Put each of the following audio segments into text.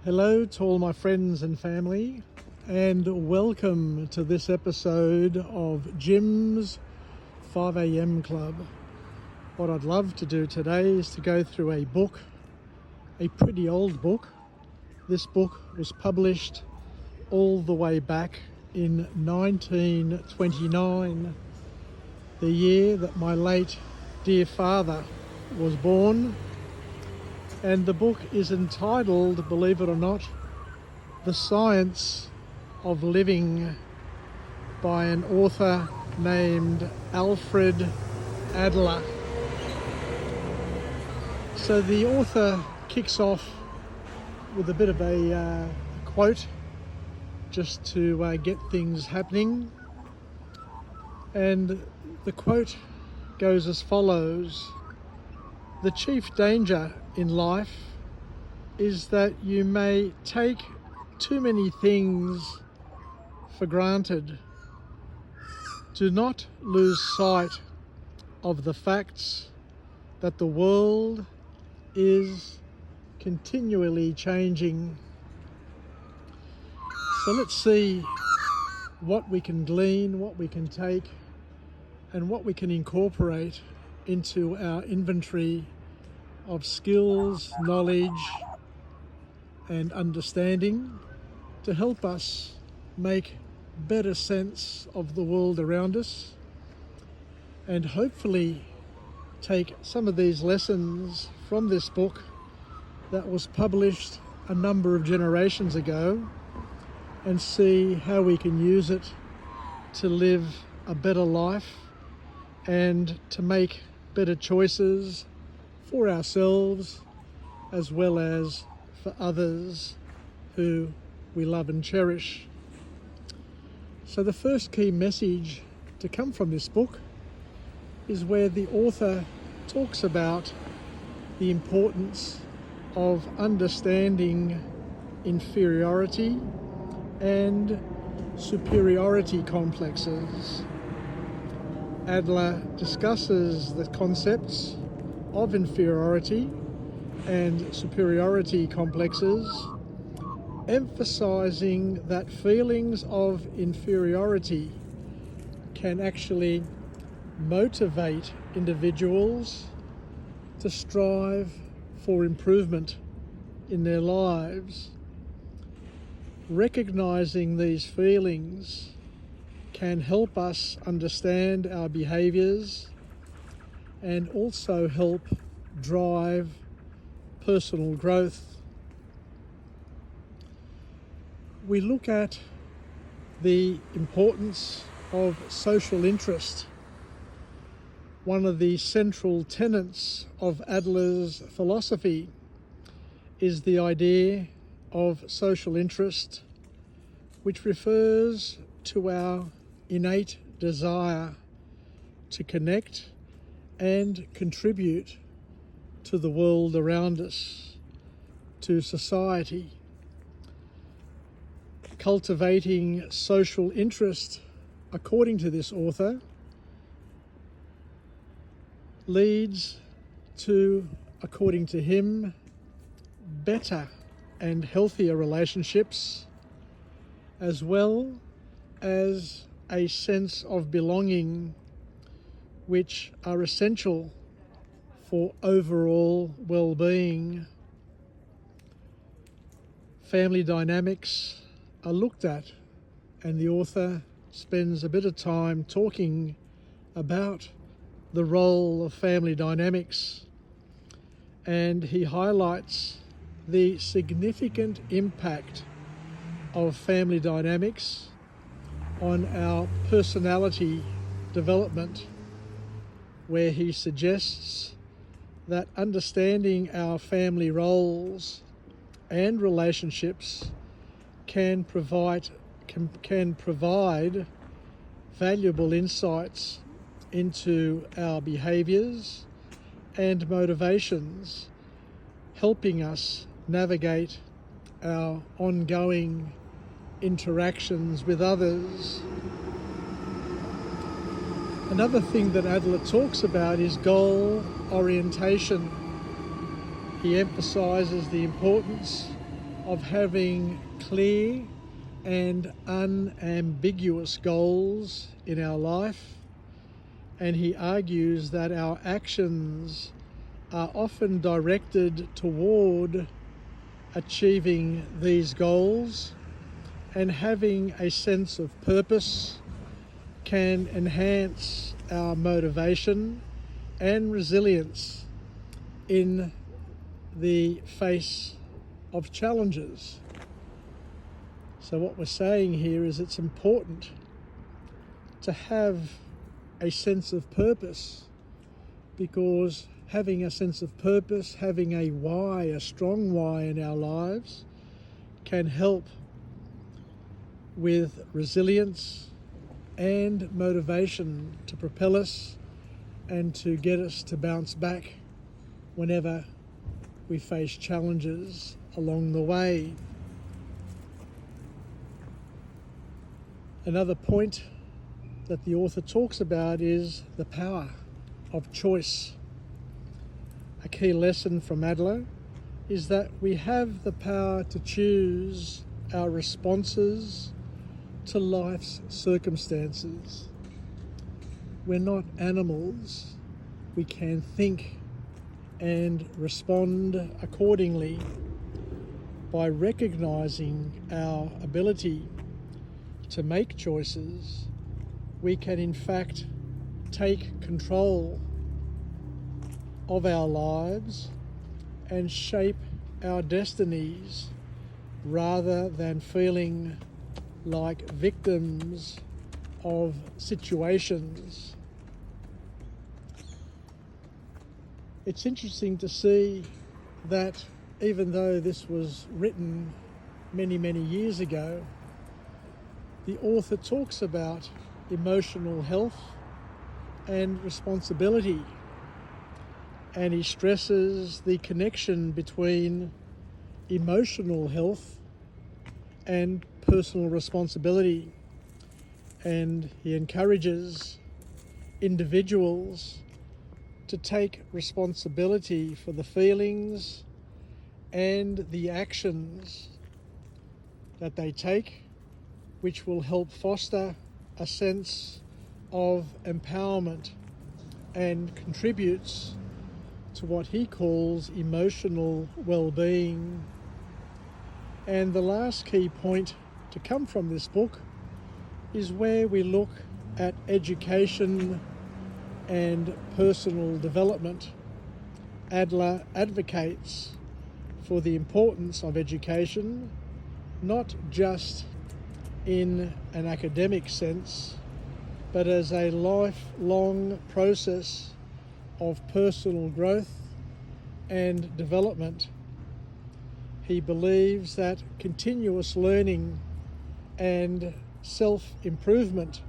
Hello to all my friends and family, and welcome to this episode of Jim's 5am Club. What I'd love to do today is to go through a book, a pretty old book. This book was published all the way back in 1929, the year that my late dear father was born. And the book is entitled, believe it or not, The Science of Living, by an author named Alfred Adler. So the author kicks off with a bit of a quote just to get things happening. And the quote goes as follows: "The chief danger in life is that you may take too many things for granted. Do not lose sight of the facts that the world is continually changing." So let's see what we can glean, what we can take, and what we can incorporate into our inventory of skills, knowledge, and understanding to help us make better sense of the world around us, and hopefully take some of these lessons from this book that was published a number of generations ago and see how we can use it to live a better life and to make better choices for ourselves as well as for others who we love and cherish. So the first key message to come from this book is where the author talks about the importance of understanding inferiority and superiority complexes. Adler discusses the concepts of inferiority and superiority complexes, emphasizing that feelings of inferiority can actually motivate individuals to strive for improvement in their lives. Recognizing these feelings can help us understand our behaviors and also help drive personal growth. We look at the importance of social interest. One of the central tenets of Adler's philosophy is the idea of social interest, which refers to our innate desire to connect and contribute to the world around us, to society. Cultivating social interest, according to this author, leads to, according to him, better and healthier relationships, as well as a sense of belonging, which are essential for overall well-being. Family dynamics are looked at, and the author spends a bit of time talking about the role of family dynamics, and he highlights the significant impact of family dynamics on our personality development, where he suggests that understanding our family roles and relationships can provide valuable insights into our behaviors and motivations, helping us navigate our ongoing interactions with others. Another thing that Adler talks about is goal orientation. He emphasizes the importance of having clear and unambiguous goals in our life, and he argues that our actions are often directed toward achieving these goals, and having a sense of purpose can enhance our motivation and resilience in the face of challenges. So what we're saying here is it's important to have a sense of purpose, because having a sense of purpose, having a why, a strong why in our lives, can help with resilience and motivation to propel us and to get us to bounce back whenever we face challenges along the way. Another point that the author talks about is the power of choice. A key lesson from Adler is that we have the power to choose our responses to life's circumstances. We're not animals. We can think and respond accordingly. By recognizing our ability to make choices, we can in fact take control of our lives and shape our destinies, rather than feeling like victims of situations. It's interesting to see that even though this was written many, many years ago, the author talks about emotional health and responsibility, and he stresses the connection between emotional health and personal responsibility, and he encourages individuals to take responsibility for the feelings and the actions that they take, which will help foster a sense of empowerment and contributes to what he calls emotional well-being. And the last key point to come from this book is where we look at education and personal development. Adler advocates for the importance of education, not just in an academic sense, but as a lifelong process of personal growth and development. He believes that continuous learning and self-improvement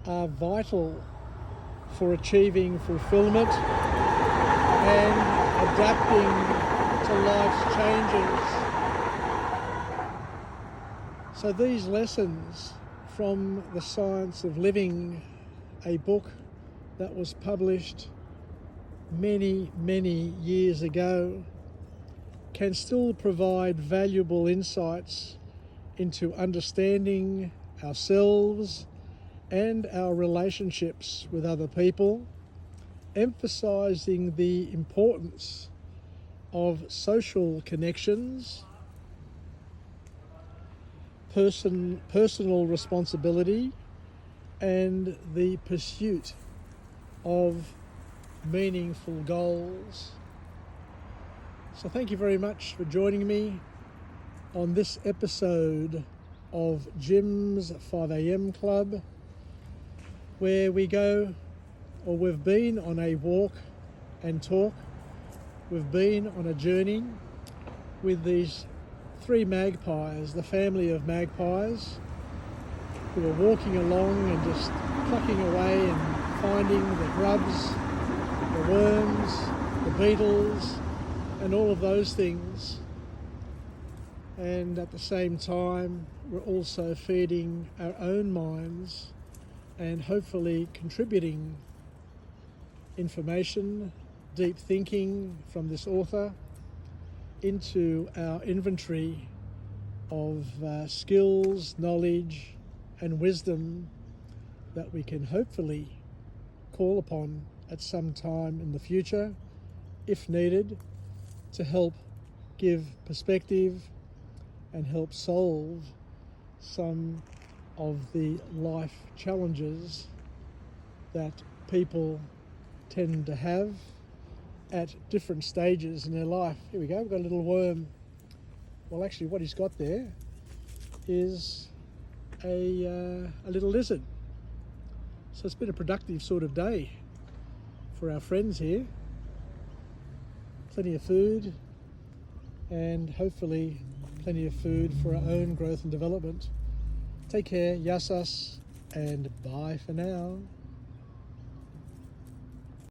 are vital for achieving fulfillment and adapting to life's changes. So these lessons from The Science of Living, a book that was published many, many years ago, can still provide valuable insights into understanding ourselves and our relationships with other people, emphasizing the importance of social connections, personal responsibility, and the pursuit of meaningful goals. So thank you very much for joining me on this episode of Jim's 5am Club, where we've been on a walk and talk. We've been on a journey with these three magpies, the family of magpies, who are walking along and just plucking away and finding the grubs, the worms, the beetles, and all of those things. And at the same time, we're also feeding our own minds and hopefully contributing information, deep thinking from this author, into our inventory of skills, knowledge, and wisdom that we can hopefully call upon at some time in the future, if needed, to help give perspective and help solve some of the life challenges that people tend to have at different stages in their life. Here we go, we've got a little worm. Well, actually what he's got there is a little lizard. So it's been a productive sort of day for our friends here. Plenty of food, and hopefully plenty of food for our own growth and development. Take care, yasas, and bye for now.